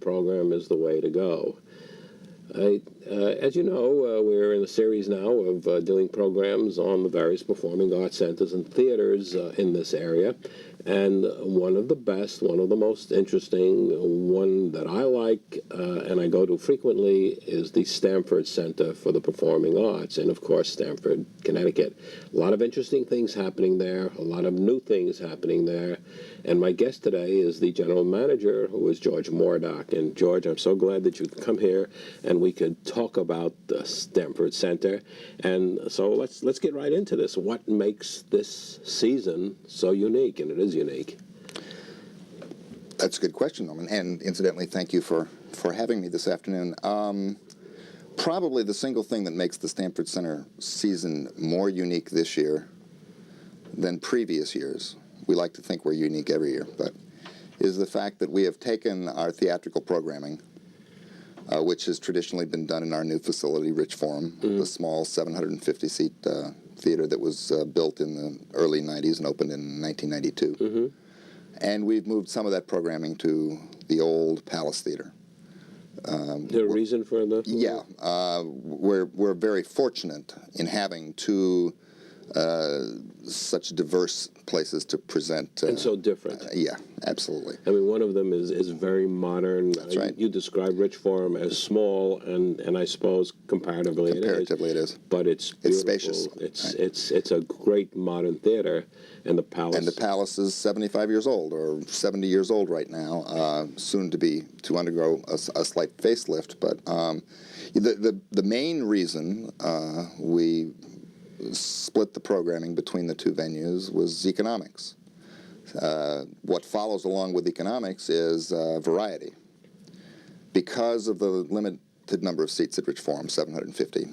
program is the way to go. As you know, we're in a series now of doing programs on the various performing arts centers and theaters in this area. And one of the best, one of the most interesting, one that I like and I go to frequently is the Stamford Center for the Performing Arts. And of course, Stamford, Connecticut. A lot of interesting things happening there, a lot of new things happening there. And my guest today is the general manager, who is George Moredock. And George, I'm so glad that you could come here and we could talk about the Stamford Center. And so let's get right into this. What makes this season so unique? And it is unique. That's a good question, Norman. And incidentally, thank you for having me this afternoon. Probably the single thing that makes the Stamford Center season more unique this year than previous years, we like to think we're unique every year, but is the fact that we have taken our theatrical programming, which has traditionally been done in our new facility, Rich Forum, the small 750-seat theater that was built in the early 90s and opened in 1992. And we've moved some of that programming to the old Palace Theater. The reason for the... Yeah. We're very fortunate in having two such diverse places to present. And so different. Yeah, absolutely. I mean, one of them is very modern. That's right. You describe Rich Forum as small, and I suppose comparatively it is. But it's beautiful. It's spacious. It's a great modern theater, and the Palace. And the Palace is 75 years old, or 70 years old right now, soon to undergo a slight facelift. But the main reason we split the programming between the two venues was economics. What follows along with economics is variety. Because of the limited number of seats at Rich Forum, 750,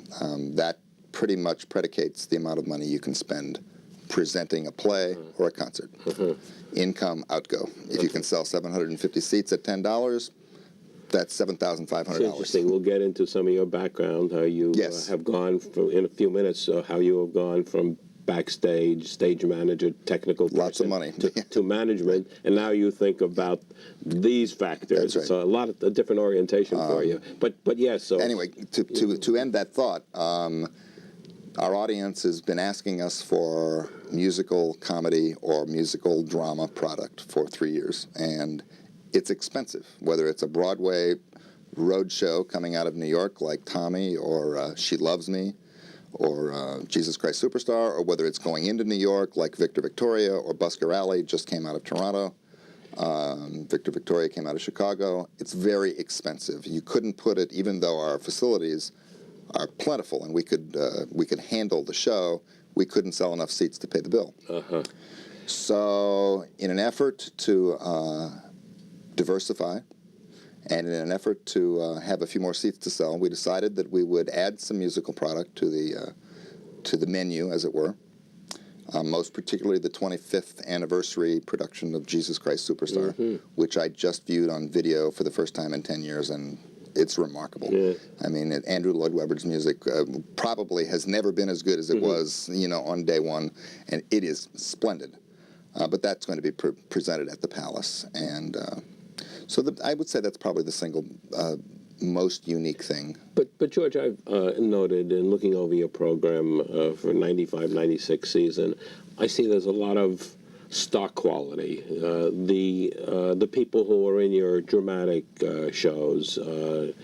that pretty much predicates the amount of money you can spend presenting a play or a concert. Income, outgo. If you can sell 750 seats at $10, that's $7,500. Interesting. We'll get into some of your background, how you have gone in a few minutes, how you have gone from backstage, stage manager, technical person, lots of money to management, and now you think about these factors. That's right. So a lot of a different orientation for you. But yes. So anyway, to end that thought, our audience has been asking us for musical comedy or musical drama product for 3 years, and it's expensive, whether it's a Broadway road show coming out of New York like Tommy or She Loves Me or Jesus Christ Superstar, or whether it's going into New York like Victor Victoria or Busker Alley just came out of Toronto. Victor Victoria came out of Chicago. It's very expensive. You couldn't put it, even though our facilities are plentiful and we could handle the show, we couldn't sell enough seats to pay the bill. So in an effort to diversify, and in an effort to have a few more seats to sell, we decided that we would add some musical product to the menu, as it were. Most particularly the 25th anniversary production of Jesus Christ Superstar, which I just viewed on video for the first time in 10 years, and it's remarkable. I mean, Andrew Lloyd Webber's music probably has never been as good as it was, on day one, and it is splendid. But that's going to be presented at the Palace, and so I would say that's probably the single most unique thing. But George, I've noted in looking over your program for 95-96 season, I see there's a lot of stock quality. The people who are in your dramatic shows, Ellen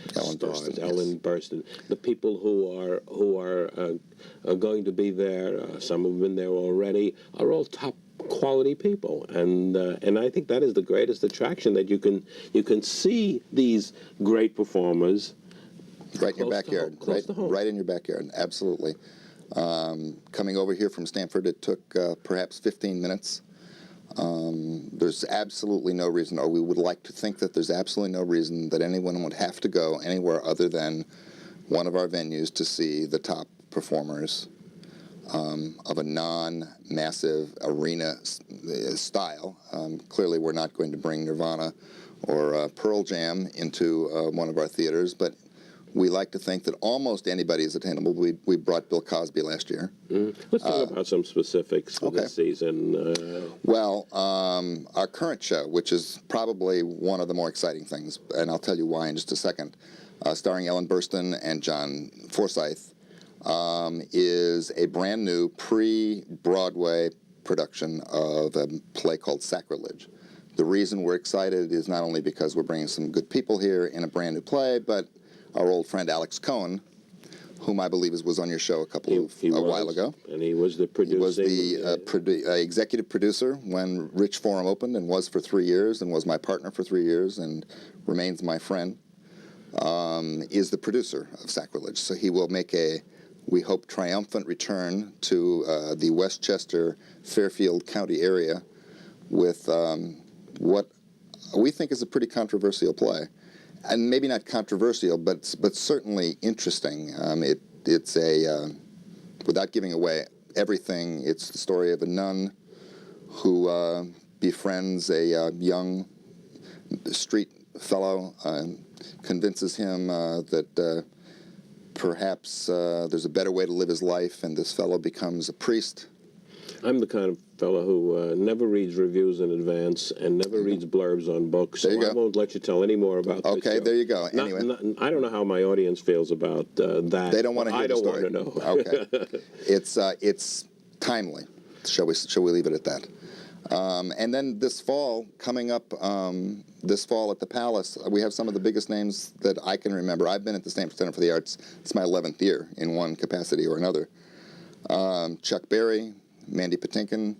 Burstyn, the people who are going to be there, some have been there already, are all top quality people, and I think that is the greatest attraction, that you can see these great performers right in your backyard, right in your backyard. Absolutely. Coming over here from Stamford, it took perhaps 15 minutes. There's absolutely no reason, or we would like to think that there's absolutely no reason that anyone would have to go anywhere other than one of our venues to see the top performers of a non-massive arena style. Clearly, we're not going to bring Nirvana or Pearl Jam into one of our theaters, but We like to think that almost anybody is attainable. We brought Bill Cosby last year. Let's talk about some specifics for this season. Well, our current show, which is probably one of the more exciting things, and I'll tell you why in just a second, starring Ellen Burstyn and John Forsythe, is a brand new pre-Broadway production of a play called Sacrilege. The reason we're excited is not only because we're bringing some good people here in a brand new play, but our old friend Alex Cohen, whom I believe was on your show a while ago. And he was the producer. He was the executive producer when Rich Forum opened, and was for 3 years, and was my partner for 3 years, and remains my friend, is the producer of Sacrilege. So he will make a, we hope, triumphant return to the Westchester, Fairfield County area with what we think is a pretty controversial play. And maybe not controversial, but certainly interesting. It's a, without giving away everything, it's the story of a nun who befriends a young street fellow, convinces him that perhaps there's a better way to live his life, and this fellow becomes a priest. I'm the kind of fellow who never reads reviews in advance and never reads blurbs on books, so I won't let you tell any more about this show. There you go. Anyway. I don't know how my audience feels about that. They don't want to hear the story. I don't want to know. Okay. It's timely. Shall we leave it at that? And then this fall, coming up this fall at the Palace, we have some of the biggest names that I can remember. I've been at the Stamford Center for the Arts. It's my 11th year in one capacity or another. Chuck Berry, Mandy Patinkin,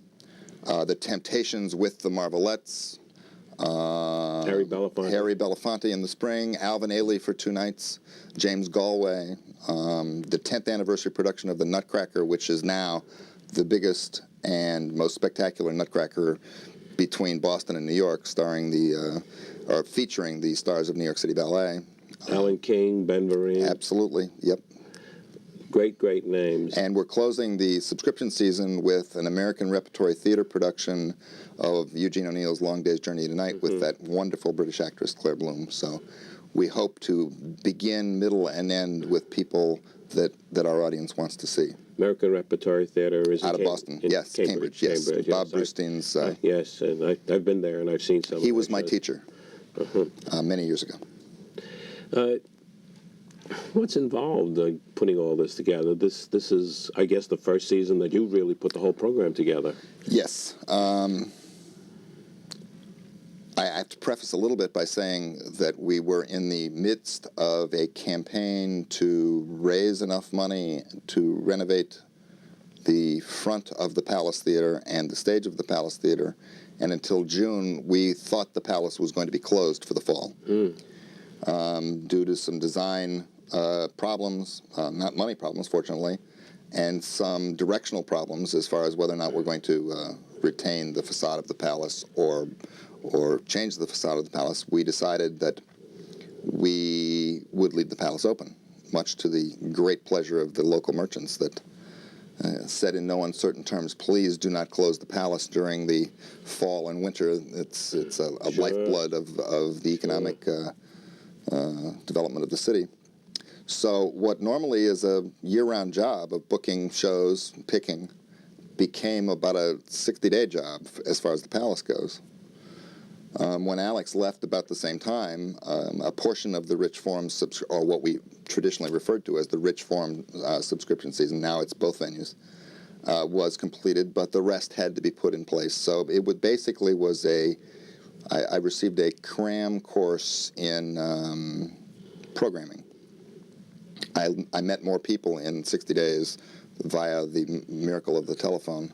The Temptations with the Marvelettes, Harry Belafonte in the spring, Alvin Ailey for 2 nights, James Galway, the 10th anniversary production of The Nutcracker, which is now the biggest and most spectacular Nutcracker between Boston and New York, starring or featuring the stars of New York City Ballet. Alan King, Ben Vereen. Absolutely, yep. Great names. And we're closing the subscription season with an American Repertory Theater production of Eugene O'Neill's Long Day's Journey to Night with that wonderful British actress Claire Bloom. So we hope to begin, middle, and end with people that our audience wants to see. American Repertory Theater is out of Boston. Yes, Cambridge. Yes, Bob Brewstein's. Yes, and I've been there and I've seen some. He was my teacher many years ago. What's involved putting all this together? This is, I guess, the first season that you really put the whole program together. Yes. I have to preface a little bit by saying that we were in the midst of a campaign to raise enough money to renovate the front of the Palace Theater and the stage of the Palace Theater, and until June we thought the Palace was going to be closed for the fall due to some design problems, not money problems, fortunately, and some directional problems as far as whether or not we're going to retain the facade of the Palace or change the facade of the Palace. We decided that we would leave the Palace open, much to the great pleasure of the local merchants that said in no uncertain terms, please do not close the Palace during the fall and winter. It's a lifeblood of the economic development of the city. So what normally is a year-round job of booking shows, picking, became about a 60-day job as far as the Palace goes. When Alex left about the same time, a portion of the Rich Forum, or what we traditionally referred to as the Rich Forum subscription season, now it's both venues, was completed, but the rest had to be put in place. So it would basically was I received a cram course in programming. I met more people in 60 days via the miracle of the telephone.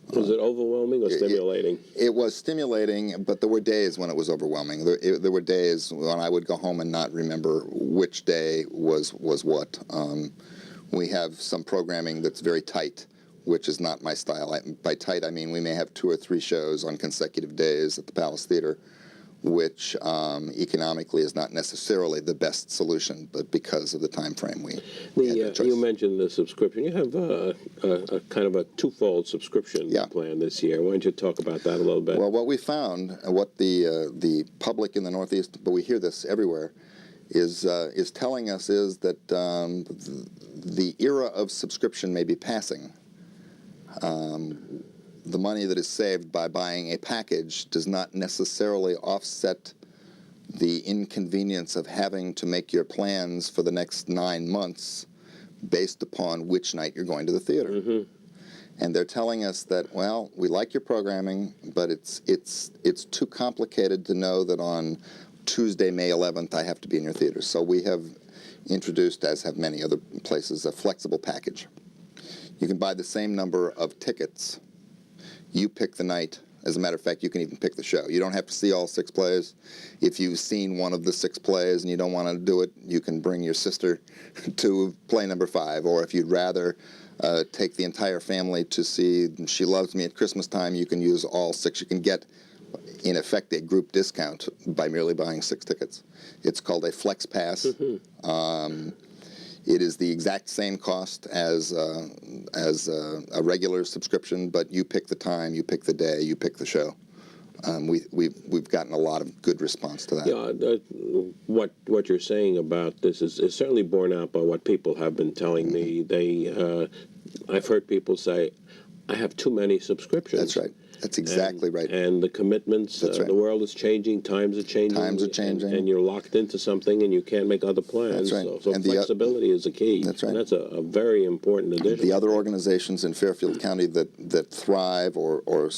Was it overwhelming or stimulating? It was stimulating, but there were days when it was overwhelming. There were days when I would go home and not remember which day was what. We have some programming that's very tight, which is not my style. By tight, I mean we may have 2 or 3 shows on consecutive days at the Palace Theater, which economically is not necessarily the best solution, but because of the time frame we had no choice. You mentioned the subscription. You have a kind of a twofold subscription plan this year. Why don't you talk about that a little bit? Well, what we found, what the public in the Northeast, but we hear this everywhere, is telling us is that the era of subscription may be passing. The money that is saved by buying a package does not necessarily offset the inconvenience of having to make your plans for the next 9 months based upon which night you're going to the theater. Mm-hmm. And they're telling us that, well, we like your programming, but it's too complicated to know that on Tuesday, May 11th, I have to be in your theater. So we have introduced, as have many other places, a flexible package. You can buy the same number of tickets. You pick the night. As a matter of fact, you can even pick the show. You don't have to see all 6 plays. If you've seen one of the 6 plays and you don't want to do it, you can bring your sister to play number 5. Or if you'd rather take the entire family to see She Loves Me at Christmas Time, you can use all 6. You can get, in effect, a group discount by merely buying 6 tickets. It's called a Flex Pass. Mm-hmm. It is the exact same cost as a regular subscription, but you pick the time, you pick the day, you pick the show. We've gotten a lot of good response to that. Yeah, what you're saying about this is certainly borne out by what people have been telling me. I've heard people say, I have too many subscriptions. That's right. That's exactly right. And the commitments, right. The world is changing, times are changing. Times are changing. And you're locked into something and you can't make other plans. That's right. So and flexibility is the key. That's right. And that's a very important addition. The other organizations in Fairfield County that thrive or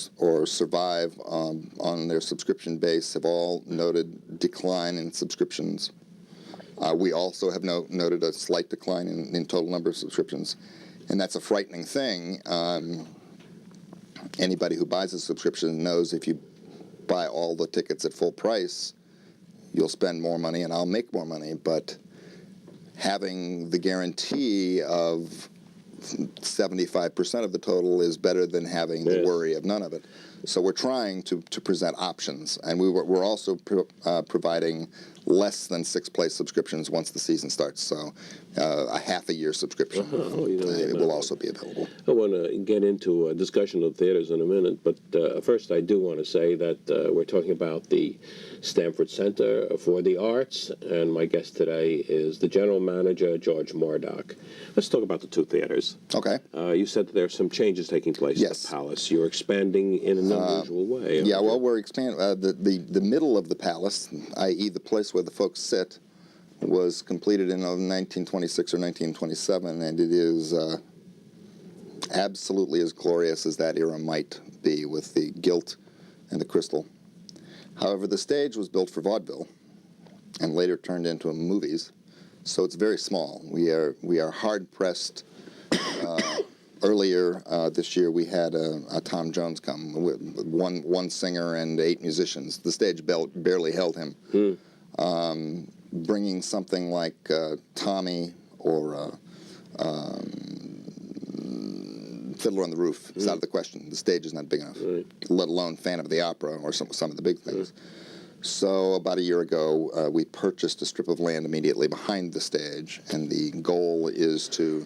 survive on their subscription base have all noted decline in subscriptions. We also have noted a slight decline in total number of subscriptions. And that's a frightening thing. Anybody who buys a subscription knows if you buy all the tickets at full price, you'll spend more money and I'll make more money. But having the guarantee of 75% of the total is better than having the worry of none of it. So we're trying to present options, and we're also providing less than 6-play subscriptions once the season starts. So a half-a-year subscription it will also be available. I want to get into a discussion of theaters in a minute, but first I do want to say that we're talking about the Stamford Center for the Arts, and my guest today is the general manager, George Moredock. Let's talk about the 2 theaters. Okay. You said that there are some changes taking place at the Palace. You're expanding in an unusual way. Yeah, well, we're expanding. The middle of the Palace, i.e. the place where the folks sit, was completed in 1926 or 1927, and it is absolutely as glorious as that era might be, with the gilt and the crystal. However, the stage was built for vaudeville and later turned into movies, so it's very small. We are hard-pressed. Earlier this year, we had a Tom Jones come with one singer and 8 musicians. The stage barely held him. Bringing something like Tommy or Fiddler on the Roof is out of the question. The stage is not big enough, let alone Phantom of the Opera or some of the big things. So about a year ago, we purchased a strip of land immediately behind the stage, and the goal is to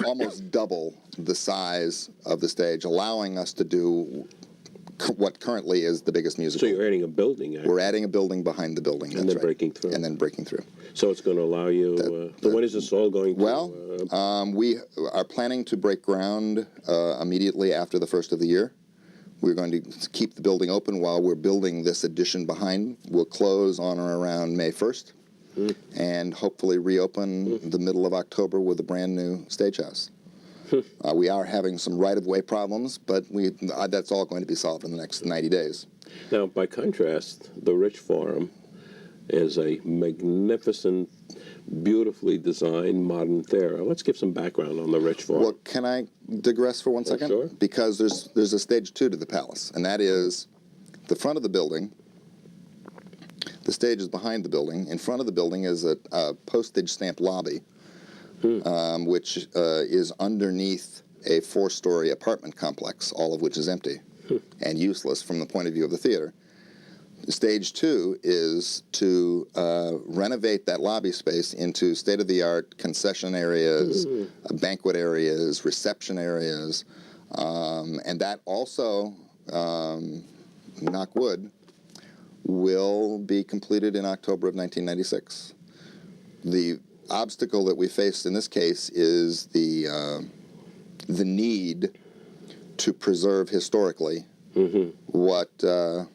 almost double the size of the stage, allowing us to do what currently is the biggest musical. So you're adding a building, actually. We're adding a building behind the building. And then breaking through. And then breaking through. So it's going to allow you... when is this all going to... Well, we are planning to break ground immediately after the first of the year. We're going to keep the building open while we're building this addition behind. We'll close on or around May 1st. And hopefully reopen the middle of October with a brand new stagehouse. We are having some right-of-way problems, but that's all going to be solved in the next 90 days. Now, by contrast, the Rich Forum is a magnificent, beautifully designed modern theater. Let's give some background on the Rich Forum. Well, can I digress for 1 second? Sure. Because there's a stage 2 to the Palace, and that is the front of the building. The stage is behind the building. In front of the building is a postage stamp lobby, which is underneath a 4-story apartment complex, all of which is empty and useless from the point of view of the theater. Stage 2 is to renovate that lobby space into state-of-the-art concession areas, banquet areas, reception areas, and that also, knock wood, will be completed in October of 1996. The obstacle that we faced in this case is the need to preserve historically what the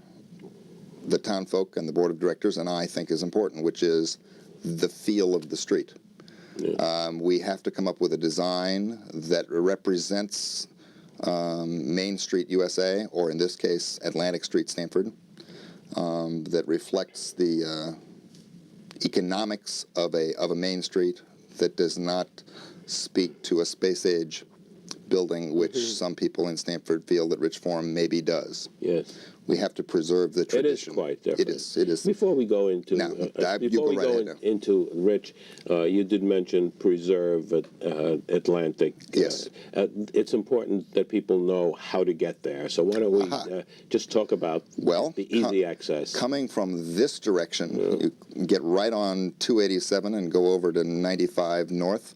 town folk and the board of directors and I think is important, which is the feel of the street. Yeah. We have to come up with a design that represents Main Street, USA, or in this case, Atlantic Street, Stamford, that reflects the economics of a main street, that does not speak to a space age building, which some people in Stamford feel that Rich Forum maybe does. Yes. We have to preserve the tradition. It is quite different. It is. It is. Before we go into into Rich, you did mention preserve Atlantic. Yes. It's important that people know how to get there. So why don't we just talk about the easy access? Coming from this direction, you get right on 287 and go over to 95 North.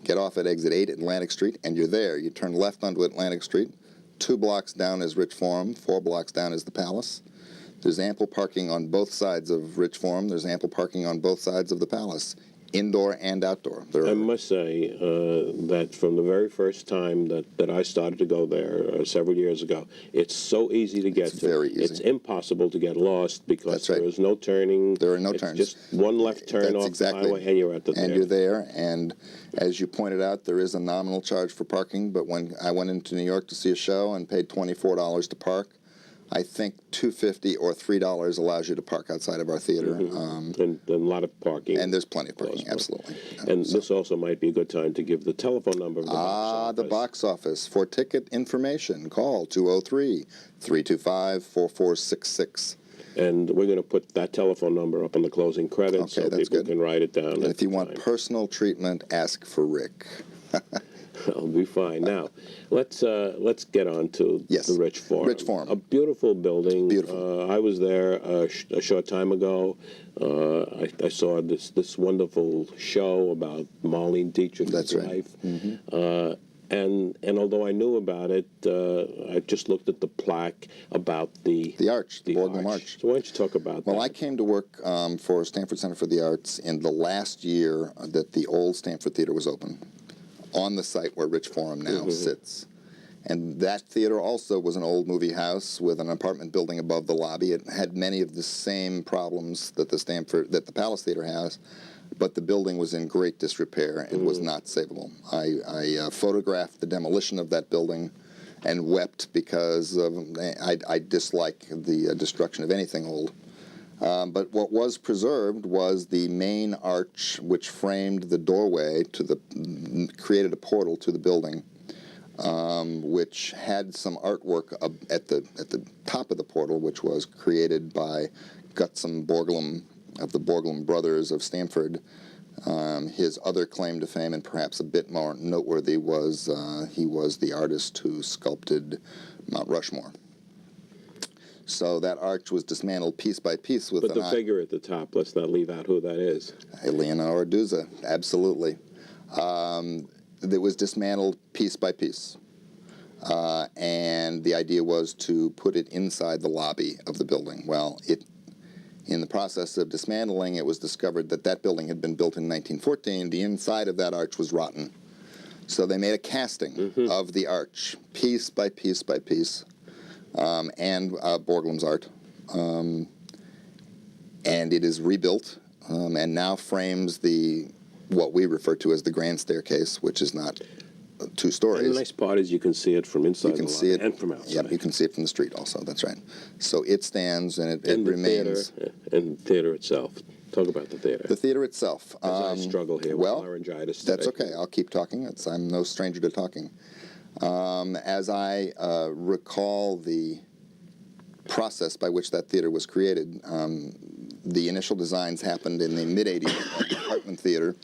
Get off at exit 8 Atlantic Street, and you're there. You turn left onto Atlantic Street. 2 blocks down is Rich Forum. 4 blocks down is the Palace. There's ample parking on both sides of Rich Forum. There's ample parking on both sides of the Palace, indoor and outdoor. I must say that from the very first time that I started to go there several years ago, it's so easy to get to. Very easy. It's impossible to get lost because That's right. there is no turning. There are no turns. Just one left turn off the highway, and you're at the And you're there, and as you pointed out, there is a nominal charge for parking, but when I went into New York to see a show and paid $24 to park, I think $2.50 or $3 allows you to park outside of our theater. And a lot of parking. And there's plenty of parking, absolutely. And this also might be a good time to give the telephone number of the box office. The box office. For ticket information, call 203-325-4466. And we're going to put that telephone number up on the closing credits so people can write it down. And if you want personal treatment, ask for Rick. I'll be fine. Now, let's get on to the Rich Forum. Rich Forum. A beautiful building. Beautiful. I was there a short time ago. I saw this wonderful show about Marlene Dietrich's life. And although I knew about it, I just looked at the plaque about the arch, the Borglum Arch. So why don't you talk about that? Well, I came to work for Stamford Center for the Arts in the last year that the old Stamford Theater was open, on the site where Rich Forum now sits. And that theater also was an old movie house with an apartment building above the lobby. It had many of the same problems that the Palace Theater has, but the building was in great disrepair and was not savable. I photographed the demolition of that building and wept because I dislike the destruction of anything old. But what was preserved was the main arch, which framed the doorway created a portal to the building, which had some artwork at the top of the portal, which was created by Gutzon Borglum of the Borglum brothers of Stamford. His other claim to fame, and perhaps a bit more noteworthy, was he was the artist who sculpted Mount Rushmore. So that arch was dismantled piece by piece with But the figure at the top, let's not leave out who that is. Leonardo Duzza, absolutely. It was dismantled piece by piece. And the idea was to put it inside the lobby of the building. Well, in the process of dismantling, it was discovered that that building had been built in 1914. The inside of that arch was rotten. So they made a casting of the arch, piece by piece by piece. And Borglum's art, and it is rebuilt, and now frames what we refer to as the grand staircase, which is not 2 stories. And the nice part is you can see it from inside the lobby and from outside. Yeah, you can see it from the street also. That's right. So it stands and it remains. And the theater itself. Talk about the theater. The theater itself. As I struggle here with laryngitis today. That's okay. I'll keep talking. I'm no stranger to talking. As I recall the process by which that theater was created, the initial designs happened in the mid-'80s at the Hartman Theater.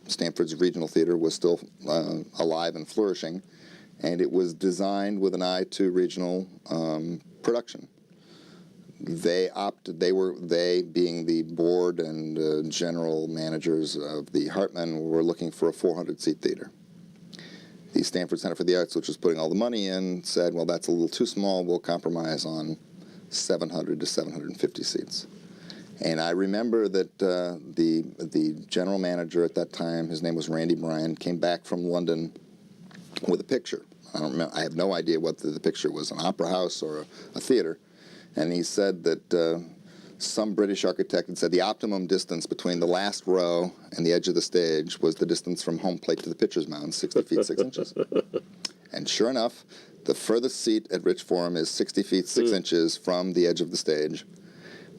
Stanford's regional theater was still alive and flourishing, and it was designed with an eye to regional production. They being the board and general managers of the Hartman, were looking for a 400-seat theater. The Stamford Center for the Arts, which was putting all the money in, said, well, that's a little too small, we'll compromise on 700 to 750 seats. And I remember that the general manager at that time, his name was Randy Bryan, came back from London with a picture. I don't remember, I have no idea what the picture was, an opera house or a theater. And he said that some British architect had said the optimum distance between the last row and the edge of the stage was the distance from home plate to the pitcher's mound, 60 feet 6 inches. And sure enough, the furthest seat at Rich Forum is 60 feet 6 inches from the edge of the stage,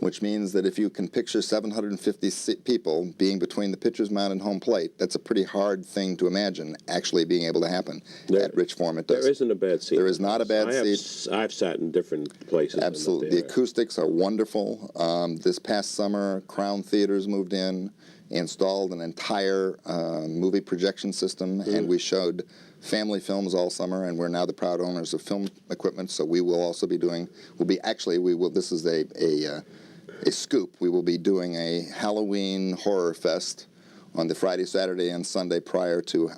which means that if you can picture 750 people being between the pitcher's mound and home plate, that's a pretty hard thing to imagine actually being able to happen. At Rich Forum it does. There isn't a bad seat. There is not a bad seat. I've sat in different places. Absolutely. The acoustics are wonderful. This past summer, Crown Theaters moved in, installed an entire movie projection system, and we showed family films all summer, and we're now the proud owners of film equipment, so we will also be doing, this is a scoop. We will be doing a Halloween horror fest on the Friday, Saturday, and Sunday prior to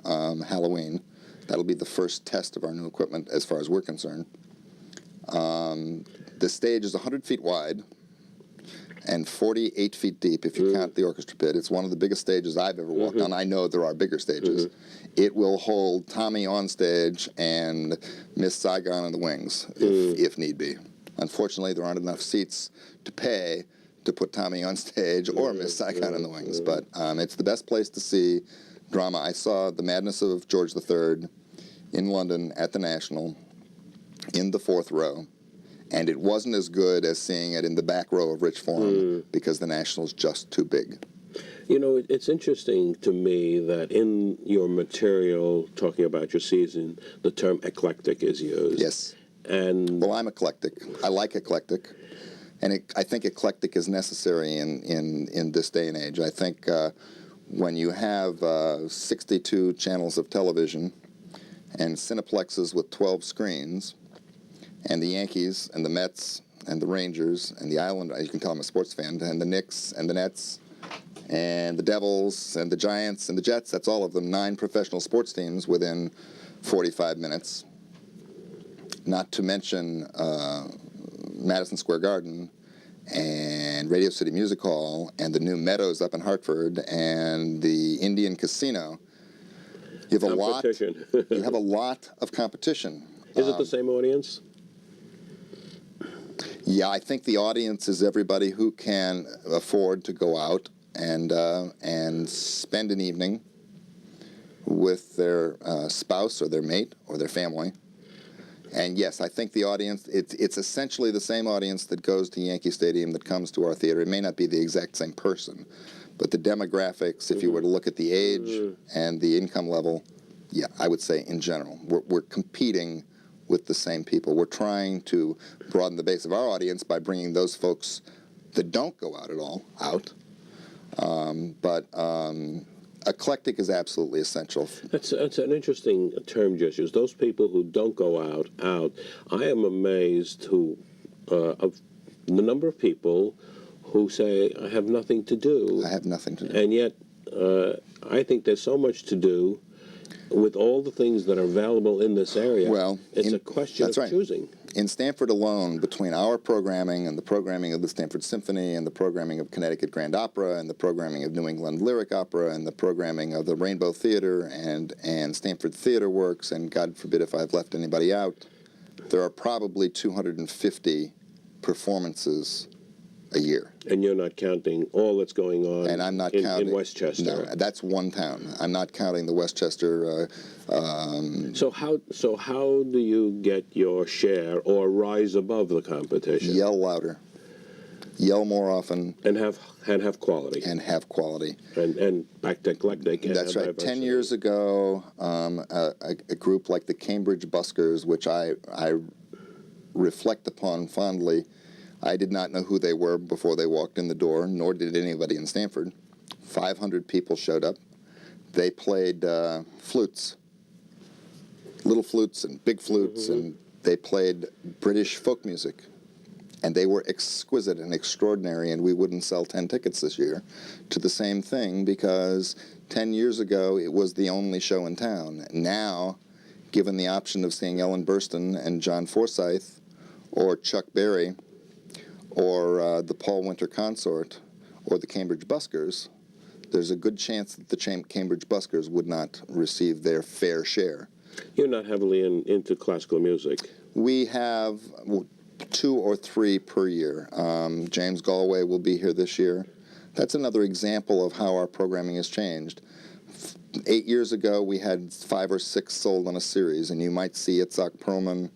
Halloween. That'll be the first test of our new equipment as far as we're concerned. The stage is 100 feet wide and 48 feet deep if you count the orchestra pit. It's one of the biggest stages I've ever walked on. I know there are bigger stages. It will hold Tommy on stage and Miss Saigon in the wings if need be. Unfortunately, there aren't enough seats to pay to put Tommy on stage or Miss Saigon in the wings. But it's the best place to see drama. I saw The Madness of George III in London at the National in the 4th row. And it wasn't as good as seeing it in the back row of Rich Forum because the National's just too big. You know, it's interesting to me that in your material, talking about your season, the term eclectic is used. Yes. And well, I'm eclectic. I like eclectic. And I think eclectic is necessary in this day and age. I think when you have 62 channels of television and cineplexes with 12 screens, and the Yankees and the Mets and the Rangers and the Islanders, you can tell I'm a sports fan, and the Knicks and the Nets and the Devils and the Giants and the Jets, that's all of them, 9 professional sports teams within 45 minutes. Not to mention Madison Square Garden and Radio City Music Hall and the new Meadows up in Hartford and the Indian Casino. You have a lot. You have a lot of competition. Is it the same audience? Yeah, I think the audience is everybody who can afford to go out and spend an evening with their spouse or their mate or their family. And yes, I think the audience, it's essentially the same audience that goes to Yankee Stadium that comes to our theater. It may not be the exact same person, but the demographics, if you were to look at the age and the income level, yeah, I would say in general, we're competing with the same people. We're trying to broaden the base of our audience by bringing those folks that don't go out at all out. But eclectic is absolutely essential. That's an interesting term just used. Those people who don't go out. I am amazed of the number of people who say, I have nothing to do. I have nothing to do. And yet, I think there's so much to do with all the things that are available in this area. Well, it's a question of choosing. In Stamford alone, between our programming and the programming of the Stamford Symphony and the programming of Connecticut Grand Opera and the programming of New England Lyric Opera and the programming of the Rainbow Theater and Stamford Theater Works, and God forbid if I've left anybody out, there are probably 250 performances a year. And you're not counting all that's going on and I'm not counting, in Westchester. No, that's one town. I'm not counting the Westchester. So how do you get your share or rise above the competition? Yell louder. Yell more often. And have quality. And have quality. And back to eclectic. That's right. 10 years ago, a group like the Cambridge Buskers, which I reflect upon fondly, I did not know who they were before they walked in the door, nor did anybody in Stamford. 500 people showed up. They played flutes, little flutes and big flutes, and they played British folk music. And they were exquisite and extraordinary, and we wouldn't sell 10 tickets this year to the same thing because 10 years ago it was the only show in town. Now, given the option of seeing Ellen Burstyn and John Forsythe or Chuck Berry or the Paul Winter Consort, or the Cambridge Buskers, there's a good chance that the Cambridge Buskers would not receive their fair share. You're not heavily into classical music. We have 2 or 3 per year. James Galway will be here this year. That's another example of how our programming has changed. 8 years ago, we had 5 or 6 sold on a series, and you might see Itzhak Perlman,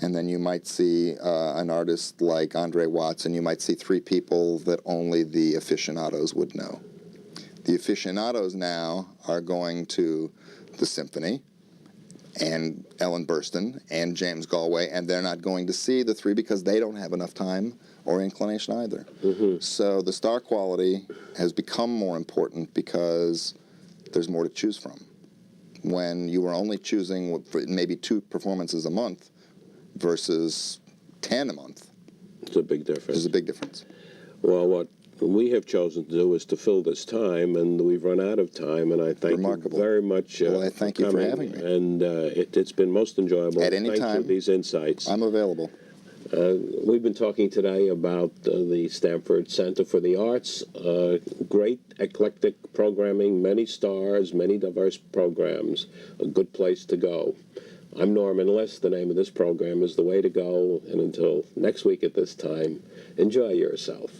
and then you might see an artist like Andre Watts, and you might see 3 people that only the aficionados would know. The aficionados now are going to the symphony, and Ellen Burstyn, and James Galway, and they're not going to see the 3 because they don't have enough time or inclination either. So the star quality has become more important because there's more to choose from. When you were only choosing maybe 2 performances a month versus 10 a month, It's a big difference. there's a big difference. Well, what we have chosen to do is to fill this time, and we've run out of time, and I thank Remarkable. you very much Well, I thank you for coming, having me. And it's been most enjoyable. At any Thanks time. for these insights. I'm available. We've been talking today about the Stamford Center for the Arts. Great eclectic programming, many stars, many diverse programs, a good place to go. I'm Norman Liss. The name of this program is The Way to Go, and until next week at this time, enjoy yourself.